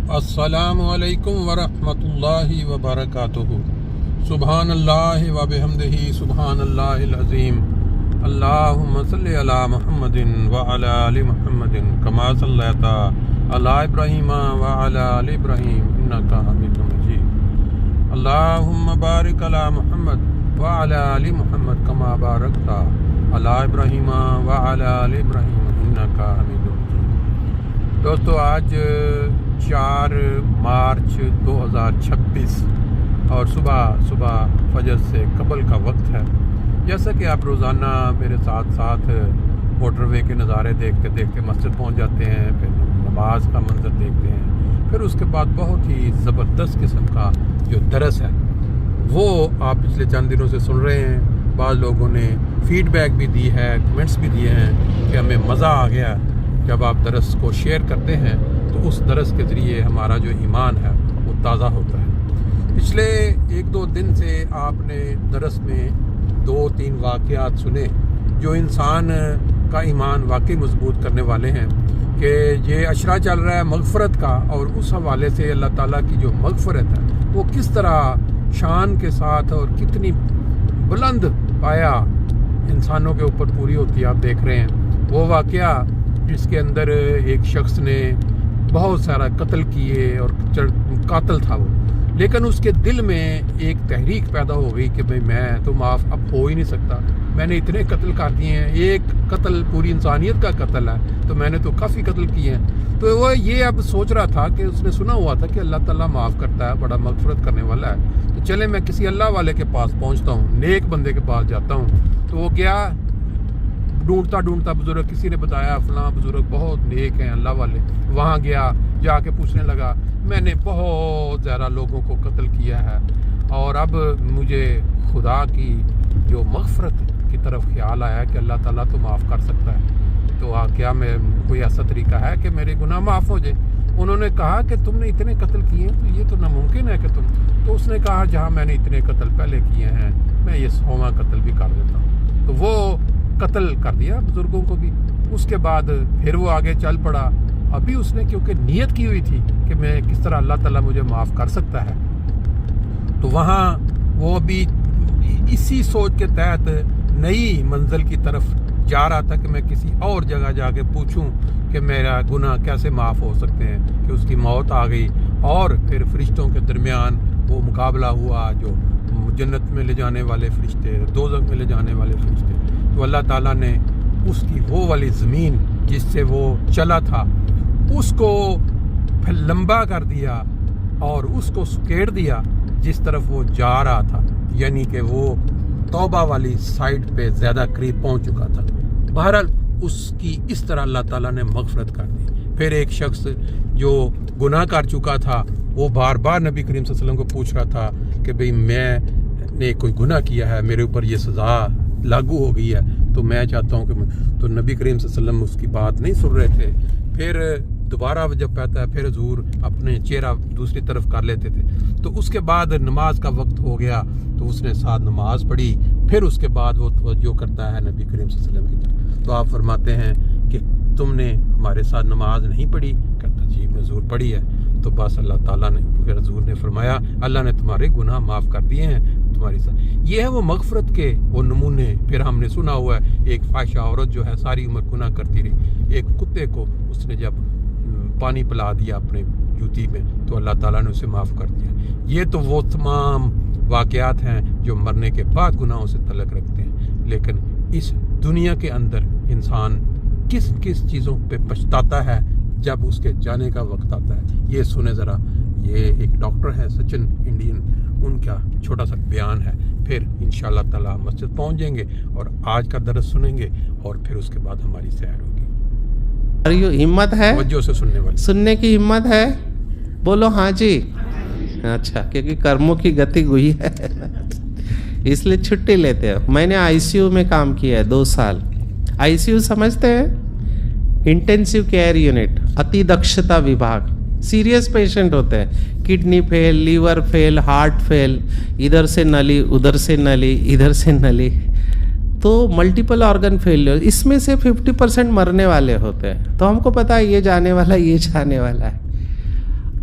السلام علیکم ورحمۃ اللہ وبرکاتہ۔ سبحان اللہ و بحمدہ سبحان اللہ العظیم۔ اللہم صلی علی محمد وعلی آل محمد کما صلیت علی ابراہیم وعلی آل ابراہیم انک حمید مجید۔ اللہم بارک علی محمد وعلی آل محمد کما بارکت علی ابراہیم وعلی آل ابراہیم انک حمید مجید۔ دوستو، آج 4 مارچ 2026 اور صبح فجر سے قبل کا وقت ہے۔ جیسا کہ آپ روزانہ میرے ساتھ ساتھ موٹر وے کے نظارے دیکھتے دیکھتے مسجد پہنچ جاتے ہیں، پھر نماز کا منظر دیکھتے ہیں، پھر اس کے بعد بہت ہی زبردست قسم کا جو درس ہے وہ آپ پچھلے چند دنوں سے سن رہے ہیں۔ بعض لوگوں نے فیڈ بیک بھی دی ہے، کمنٹس بھی دیے ہیں کہ ہمیں مزہ آ گیا جب آپ درس کو شیئر کرتے ہیں، تو اس درس کے ذریعے ہمارا جو ایمان ہے وہ تازہ ہوتا ہے۔ پچھلے 1-2 دن سے آپ نے درس میں 2-3 واقعات سنے جو انسان کا ایمان واقعی مضبوط کرنے والے ہیں، کہ یہ اشرا چل رہا ہے مغفرت کا، اور اس حوالے سے اللہ تعالیٰ کی جو مغفرت ہے وہ کس طرح شان کے ساتھ اور کتنی بلند پایا انسانوں کے اوپر پوری ہوتی ہے، آپ دیکھ رہے ہیں۔ وہ واقعہ جس کے اندر ایک شخص نے بہت سارا قتل کیے اور قاتل تھا وہ، لیکن اس کے دل میں ایک تحریک پیدا ہو گئی کہ بھئی میں تو معاف اب ہو ہی نہیں سکتا، میں نے اتنے قتل کر دیے ہیں، ایک قتل پوری انسانیت کا قتل ہے، تو میں نے تو کافی قتل کیے ہیں۔ تو وہ یہ اب سوچ رہا تھا کہ اس نے سنا ہوا تھا کہ اللہ تعالیٰ معاف کرتا ہے، بڑا مغفرت کرنے والا ہے، تو چلے میں کسی اللہ والے کے پاس پہنچتا ہوں، نیک بندے کے پاس جاتا ہوں۔ تو وہ گیا، ڈھونڈتا بزرگ، کسی نے بتایا فلاں بزرگ بہت نیک ہیں اللہ والے، وہاں گیا، جا کے پوچھنے لگا میں نے بہت زیادہ لوگوں کو قتل کیا ہے، اور اب مجھے خدا کی جو مغفرت کی طرف خیال آیا کہ اللہ تعالیٰ تو معاف کر سکتا ہے، تو کیا میں کوئی ایسا طریقہ ہے کہ میرے گناہ معاف ہو جائے؟ انہوں نے کہا کہ تم نے اتنے قتل کیے ہیں تو یہ تو ناممکن ہے کہ تو اس نے کہا جہاں میں نے اتنے قتل پہلے کیے ہیں میں یہ 100واں قتل بھی کر دیتا ہوں۔ تو وہ قتل کر دیا بزرگوں کو بھی۔ اس کے بعد پھر وہ آگے چل پڑا، ابھی اس نے کیونکہ نیت کی ہوئی تھی کہ میں کس طرح اللہ تعالیٰ مجھے معاف کر سکتا ہے، تو وہاں وہ ابھی اسی سوچ کے تحت نئی منزل کی طرف جا رہا تھا کہ میں کسی اور جگہ جا کے پوچھوں کہ میرا گناہ کیسے معاف ہو سکتے ہیں، کہ اس کی موت آ گئی، اور پھر فرشتوں کے درمیان وہ مقابلہ ہوا، جو جنت میں لے جانے والے فرشتے، دوزخ میں لے جانے والے فرشتے۔ تو اللہ تعالیٰ نے اس کی وہ والی زمین جس سے وہ چلا تھا اس کو پھر لمبا کر دیا اور اس کو سکیڑ دیا جس طرف وہ جا رہا تھا، یعنی کہ وہ توبہ والی سائڈ پہ زیادہ قریب پہنچ چکا تھا۔ بہرحال اس کی اس طرح اللہ تعالیٰ نے مغفرت کر دی۔ پھر ایک شخص جو گناہ کر چکا تھا وہ بار بار نبی کریم صلی اللہ علیہ وسلم کو پوچھ رہا تھا کہ بھئی میں نے کوئی گناہ کیا ہے، میرے اوپر یہ سزا لاگو ہو گئی ہے، تو میں چاہتا ہوں کہ تو نبی کریم صلی اللہ علیہ وسلم اس کی بات نہیں سن رہے تھے۔ پھر دوبارہ جب پہتا ہے پھر حضور اپنے چہرہ دوسری طرف کر لیتے تھے۔ تو اس کے بعد نماز کا وقت ہو گیا تو اس نے ساتھ نماز پڑھی، پھر اس کے بعد وہ توجہ کرتا ہے نبی کریم صلی اللہ علیہ وسلم کی طرف۔ تو آپ فرماتے ہیں کہ تم نے ہمارے ساتھ نماز نہیں پڑھی؟ کہتا جی میں حضور پڑھی ہے۔ تو بس اللہ تعالیٰ نے، پھر حضور نے فرمایا اللہ نے تمہارے گناہ معاف کر دیے ہیں تمہاری ساتھ۔ یہ ہے وہ مغفرت کے وہ نمونے۔ پھر ہم نے سنا ہوا ہے ایک فاحشہ عورت جو ہے ساری عمر گناہ کرتی رہی، ایک کتے کو اس نے جب پانی پلا دیا اپنے جوتی میں تو اللہ تعالیٰ نے اسے معاف کر دیا۔ یہ تو وہ تمام واقعات ہیں جو مرنے کے بعد گناہوں سے تعلق رکھتے ہیں، لیکن اس دنیا کے اندر انسان کس کس چیزوں پہ پچھتاتا ہے جب اس کے جانے کا وقت آتا ہے۔ یہ سنیں ذرا، یہ ایک ڈاکٹر ہے سچن انڈین، ان کا چھوٹا سا بیان ہے، پھر انشاءاللہ تعالیٰ مسجد پہنچ جائیں گے اور آج کا درس سنیں گے، اور پھر اس کے بعد ہماری سیر ہوگی۔ ہمت ہے توجہ سے سننے والی، سننے کی ہمت ہے؟ بولو ہاں جی۔ اچھا، کیونکہ کرموں کی گتی ہوئی ہے اس لیے چھٹی لیتے ہیں۔ میں نے آئی سی یو میں کام کیا ہے 2 سال۔ آئی سی یو سمجھتے ہیں؟ انٹینسیو کیئر یونٹ، اتی دکشتا وبھاگ۔ سیریس پیشنٹ ہوتے ہیں، کڈنی فیل، لیور فیل، ہارٹ فیل، ادھر سے نلی، ادھر سے نلی، ادھر سے نلی، تو ملٹیپل آرگن فیلئر، اس میں سے 50% مرنے والے ہوتے ہیں۔ تو ہم کو پتا ہے یہ جانے والا، یہ جانے والا ہے۔